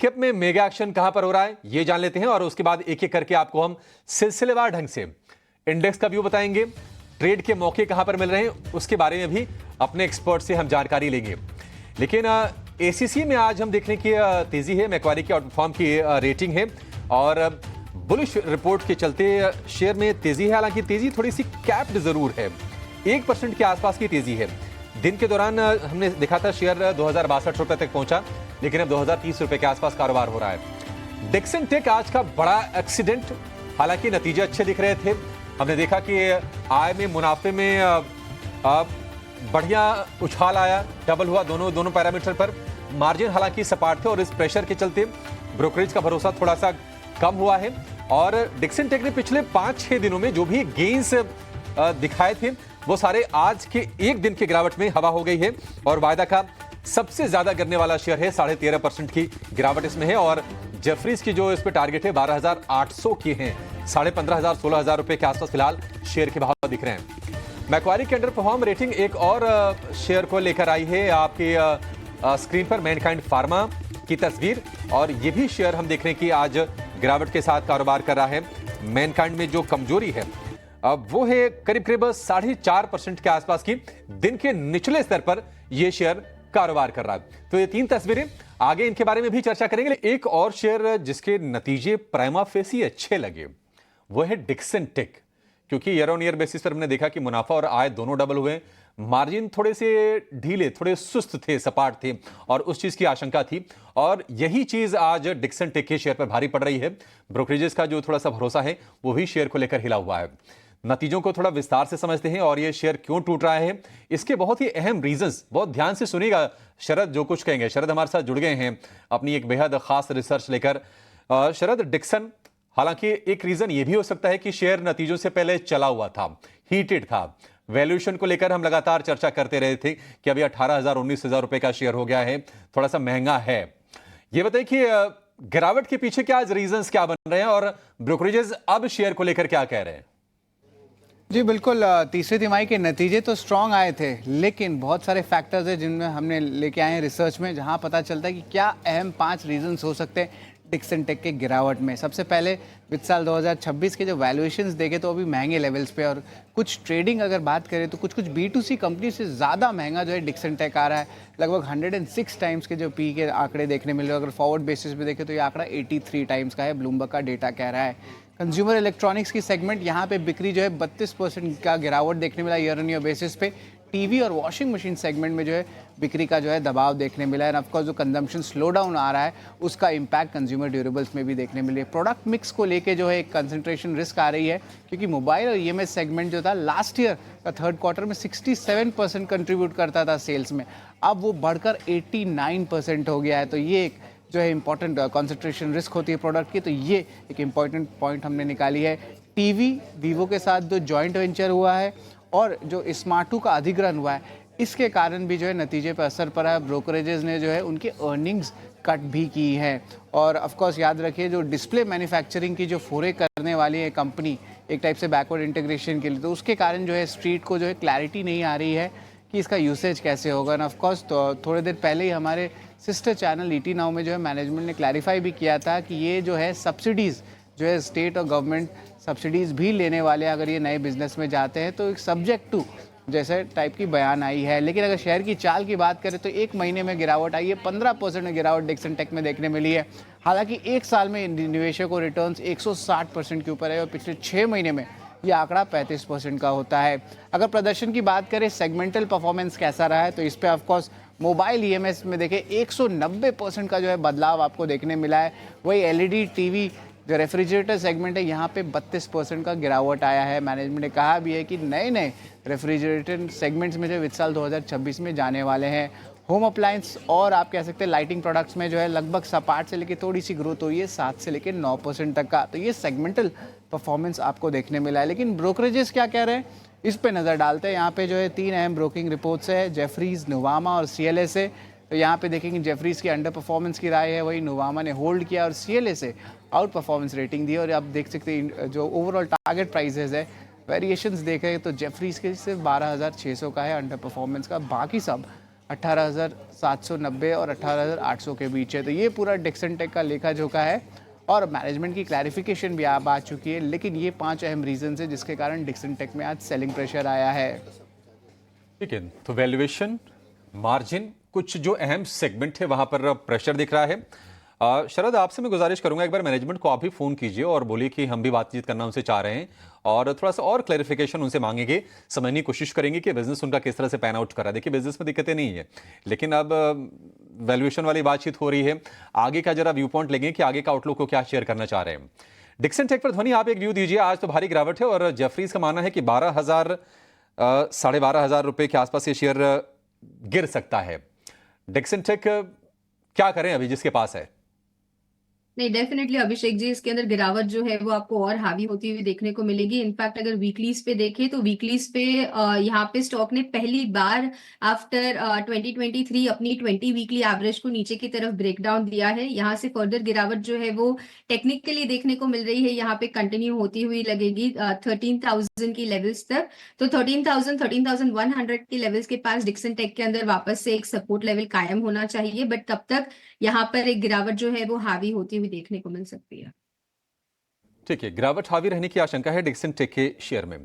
Cap में mega action कहां पर हो रहा है ये जान लेते हैं और उसके बाद एक एक करके आपको हम सिलसिलेवार ढंग से इंडेक्स का व्यू बताएंगे। ट्रेड के मौके कहां पर मिल रहे हैं उसके बारे में भी अपने एक्सपर्ट से हम जानकारी लेंगे। लेकिन एसीसी में आज हम देखने की तेजी है, मैक्वारी की आउटपरफॉर्म की रेटिंग है और बुलिश रिपोर्ट के चलते शेयर में तेजी है। हालांकि तेजी थोड़ी सी कैप्ड जरूर है, 1% के आसपास की तेजी है। दिन के दौरान हमने देखा था शेयर 2062 रुपए तक पहुंचा, लेकिन अब 2030 रुपए के आसपास कारोबार हो रहा है। डिक्सन टेक आज का बड़ा एक्सीडेंट, हालांकि नतीजे अच्छे दिख रहे थे। हमने देखा कि आय में, मुनाफे में बढ़िया उछाल आया, डबल हुआ दोनों पैरामीटर पर। मार्जिन हालांकि सपाट थे और इस प्रेशर के चलते ब्रोकरेज का भरोसा थोड़ा सा कम हुआ है। और डिक्सन टेक ने पिछले 5-6 दिनों में जो भी गेन्स दिखाए थे वो सारे आज के एक दिन की गिरावट में हवा हो गई है और वायदा का सबसे ज्यादा गिरने वाला शेयर है, 13.5% की गिरावट इसमें है। और जेफरीज की जो इस पे टारगेट है 12,800 की है, 15,500-16,000 रुपए के आसपास फिलहाल शेयर के भाव दिख रहे हैं। मैक्वारी के अंडर परफॉर्म रेटिंग एक और शेयर को लेकर आई है आपकी स्क्रीन पर, मैनकाइंड फार्मा की तस्वीर। और ये भी शेयर हम देख रहे हैं कि आज गिरावट के साथ कारोबार कर रहा है। मैनकाइंड में जो कमजोरी है अब वो है करीब 4.5% के आसपास की, दिन के निचले स्तर पर यह शेयर कारोबार कर रहा है। तो ये 3 तस्वीरें, आगे इनके बारे में भी चर्चा करेंगे। एक और शेयर जिसके नतीजे प्राइमा फेसी अच्छे लगे वो है डिक्सन टेक, क्योंकि ईयर ऑन ईयर बेसिस पर हमने देखा कि मुनाफा और आय दोनों डबल हुए। मार्जिन थोड़े से ढीले, थोड़े सुस्त थे, सपाट थे और उस चीज की आशंका थी और यही चीज आज डिक्सन टेक के शेयर पर भारी पड़ रही है। ब्रोकरेजेस का जो थोड़ा सा भरोसा है वो भी शेयर को लेकर हिला हुआ है। नतीजों को थोड़ा विस्तार से समझते हैं और ये शेयर क्यों टूट रहा है, इसके बहुत ही अहम रीजंस, बहुत ध्यान से सुनिएगा शरद जो कुछ कहेंगे। शरद हमारे साथ जुड़ गए हैं अपनी एक बेहद खास रिसर्च लेकर। शरद, डिक्सन, हालांकि एक रीजन ये भी हो सकता है कि शेयर नतीजों से पहले चला हुआ था, हीटेड था। वैल्यूएशन को लेकर हम लगातार चर्चा करते रहे थे कि अभी 18,000-19,000 रुपए का शेयर हो गया है, थोड़ा सा महंगा है। ये बताइए कि गिरावट के पीछे क्या रीजंस क्या बन रहे हैं और ब्रोकरेजेस अब शेयर को लेकर क्या कह रहे हैं? जी बिल्कुल, तीसरी तिमाही के नतीजे तो स्ट्रांग आए थे, लेकिन बहुत सारे फैक्टर्स हैं जिनमें हमने लेके आए हैं रिसर्च में, जहां पता चलता है कि क्या अहम 5 रीजंस हो सकते हैं डिक्सन टेक के गिरावट में। सबसे पहले वित्त साल 2026 के जो वैल्यूएशंस देखे तो अभी महंगे लेवल्स पे, और कुछ ट्रेडिंग अगर बात करें तो कुछ B2C कंपनी से ज़्यादा महंगा जो है डिक्सन टेक आ रहा है। लगभग 106 टाइम्स के जो पी के आंकड़े देखने मिल रहे हैं। अगर फॉरवर्ड बेसिस पे देखें तो ये आंकड़ा 83 टाइम्स का है, ब्लूमबर्ग का डेटा कह रहा है। कंज्यूमर इलेक्ट्रॉनिक्स की सेगमेंट, यहाँ पे बिक्री जो है 32% का गिरावट देखने मिला ईयर ऑन ईयर बेसिस पे। टीवी और वॉशिंग मशीन सेगमेंट में जो है बिक्री का जो है दबाव देखने मिला है। एंड ऑफकोर्स जो कंजम्पशन स्लो डाउन आ रहा है उसका इम्पैक्ट कंज्यूमर ड्यूरेबल्स में भी देखने मिले। प्रोडक्ट मिक्स को लेके जो है एक कंसंट्रेशन रिस्क आ रही है, क्योंकि मोबाइल और ईएमएस सेगमेंट जो था लास्ट ईयर का थर्ड क्वार्टर में 67% कंट्रीब्यूट करता था सेल्स में, अब वो बढ़कर 89% हो गया है। तो ये एक जो है इंपॉर्टेंट कंसंट्रेशन रिस्क होती है प्रोडक्ट की, तो ये एक इंपॉर्टेंट पॉइंट हमने निकाली है। टीवी वीवो के साथ जो जॉइंट वेंचर हुआ है और जो स्मार्टू का अधिग्रहण हुआ है, इसके कारण भी जो है नतीजे पर असर पड़ा है। ब्रोकरेजेस ने जो है उनकी अर्निंग्स कट भी की है। और ऑफ कोर्स याद रखिए, जो डिस्प्ले मैन्युफैक्चरिंग की जो फोरे करने वाली है कंपनी एक टाइप से बैकवर्ड इंटीग्रेशन के लिए, तो उसके कारण जो है स्ट्रीट को जो है क्लैरिटी नहीं आ रही है कि इसका यूसेज कैसे होगा। ना ऑफ कोर्स तो थोड़ी देर पहले ही हमारे सिस्टर चैनल ईटी नाउ में जो है मैनेजमेंट ने क्लैरिफाई भी किया था कि ये जो है सब्सिडीज़ जो है स्टेट और गवर्नमेंट सब्सिडीज़ भी लेने वाले हैं अगर ये नए बिजनेस में जाते हैं, तो एक सब्जेक्ट टू जैसे टाइप की बयान आई है। लेकिन अगर शेयर की चाल की बात करें तो एक महीने में गिरावट आई है, 15% में गिरावट डिक्सन टेक में देखने मिली है। हालांकि एक साल में निवेशकों को रिटर्न्स 160% के ऊपर है और पिछले 6 महीने में ये आंकड़ा 35% का होता है। अगर प्रदर्शन की बात करें, सेगमेंटल परफॉर्मेंस कैसा रहा है, तो इस पर ऑफकोर्स मोबाइल ईएमएस में देखें 190% का जो है बदलाव आपको देखने मिला है। वही एलईडी टीवी जो रेफ्रिजरेटर सेगमेंट है, यहाँ पे 32% का गिरावट आया है। मैनेजमेंट ने कहा भी है कि नए रेफ्रिजरेटर सेगमेंट्स में जो वित्त साल 2026 में जाने वाले हैं। होम अप्लायंस और आप कह सकते हैं लाइटिंग प्रोडक्ट्स में जो है लगभग सपाट से लेकर थोड़ी सी ग्रोथ हुई है, 7 से लेकर 9% तक का। तो ये सेगमेंटल परफॉर्मेंस आपको देखने मिला है। लेकिन ब्रोकरेजेस क्या कह रहे हैं इस पे नज़र डालते हैं। यहाँ पे जो है 3 अहम ब्रोकिंग रिपोर्ट्स है, जेफरीज, नुवामा और सीएलए से। तो यहाँ पे देखेंगे जेफरीज की अंडर परफॉर्मेंस की राय है, वही नुवामा ने होल्ड किया और सीएलए से आउट परफॉर्मेंस रेटिंग दी। और आप देख सकते हैं जो ओवरऑल टारगेट प्राइसेस है, वेरिएशंस देखें तो जेफरीज के सिर्फ 12,600 का है अंडर परफॉर्मेंस का, बाकी सब 18,790 और 18,800 के बीच है। तो ये पूरा डिक्सन टेक का लेखा जोखा है और मैनेजमेंट की क्लैरिफिकेशन भी अब आ चुकी है, लेकिन ये 5 अहम रीजन है जिसके कारण डिक्सन टेक में आज सेलिंग प्रेशर आया है। ठीक है, तो वैल्यूएशन, मार्जिन, कुछ जो अहम सेगमेंट है वहां पर प्रेशर दिख रहा है। शरद, आपसे मैं गुजारिश करूंगा एक बार मैनेजमेंट को आप भी फोन कीजिए और बोलिए कि हम भी बातचीत करना उनसे चाह रहे हैं और थोड़ा सा और क्लैरिफिकेशन उनसे मांगेंगे, समझने की कोशिश करेंगे कि बिजनेस उनका किस तरह से पैन आउट कर रहा है। देखिए, बिजनेस में दिक्कतें नहीं है, लेकिन अब वैल्यूएशन वाली बातचीत हो रही है। आगे का जरा व्यू पॉइंट लेंगे कि आगे का आउटलुक को क्या शेयर करना चाह रहे हैं। डिक्सन टेक पर ध्वनि आप एक व्यू दीजिए। आज तो भारी गिरावट है और जेफरीज का मानना है कि 12,000 साढ़े 12,000 रुपए के आसपास ये शेयर गिर सकता है। डिक्सन टेक क्या करें अभी जिसके पास है? नहीं, डेफिनेटली अभिषेक जी, इसके अंदर गिरावट जो है वो आपको और हावी होती हुई देखने को मिलेगी। इनफैक्ट अगर वीकलीज पे देखें तो वीकलीज पे यहाँ पे स्टॉक ने पहली बार आफ्टर 2023 अपनी 20 वीकली एवरेज को नीचे की तरफ ब्रेक डाउन दिया है। यहाँ से फर्दर गिरावट जो है वो टेक्निकली देखने को मिल रही है, यहाँ पे कंटिन्यू होती हुई लगेगी 13,000 की लेवल्स तक। तो 13,000 13,100 की लेवल्स के पास डिक्सन टेक के अंदर वापस से एक सपोर्ट लेवल कायम होना चाहिए, बट तब तक यहाँ पर एक गिरावट जो है वो हावी होती हुई देखने को मिल सकती है। ठीक है, गिरावट हावी रहने की आशंका है डिक्सन टेक के शेयर में।